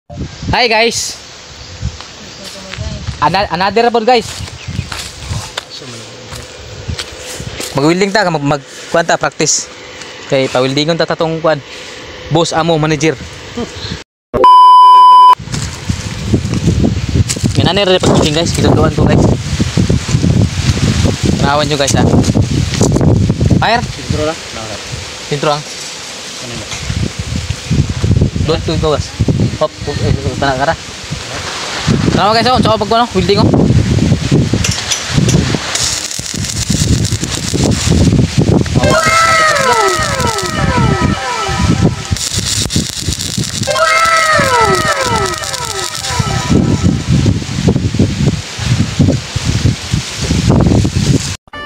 Hi guys. Another one guys. Mag-welding ta, mag-kuan ta practice. Kay pa-weldingon ta tatong kuan. Boss amo manager. Minane ra pag-welding guys, gitutuan to guys. Nawan nyo guys ha. Fire? Intro lang? Intro lang? Doon to guys. Hop, tanah kara. Nama guys, coba pag welding oh.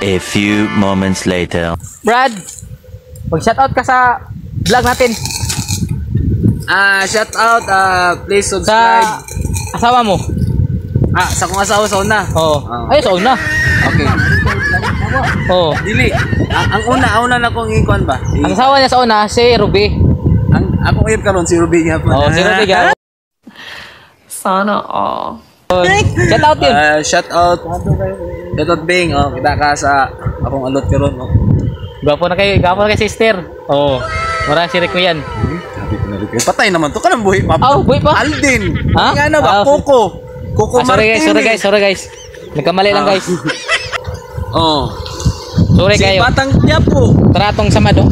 A few moments later. Brad, mag-shoutout ka sa vlog natin. Shout out, please subscribe. Sa asawa mo? Sa kong asawa sa una. Oo. Ay, sa una. Okay. Oo. Dili. Ang una na kong ikuan ba? Ang asawa niya sa una, si Ruby. Ang akong iyot karon si Ruby nga po. Oo, si Ruby nga. Sana all. Shoutout yun. Shout out. Shout out Bing. Oh, kita ka sa akong alot karon. Oh. Gwapo na kay sister. Oo. Marang si Rico yan. Sabi ko na rin. Patay naman to ka ng buhay pa. Buhay pa? Aldin. Ha? Nga na ba? Coco. Coco Martinez. Sorry guys. Nagkamali lang guys. Oh. Sorry Si kayo. Batang Quiapo. Tratong sama do.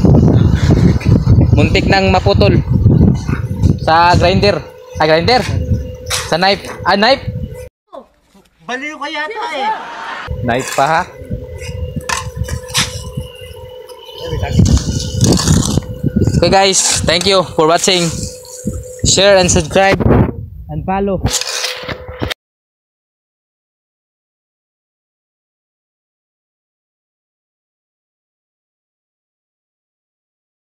Muntik nang maputol. Sa grinder. Grinder. Sa knife. Knife. Baliw ka yata eh. Knife pa ha. Okay guys, thank you for watching. Share and subscribe and follow.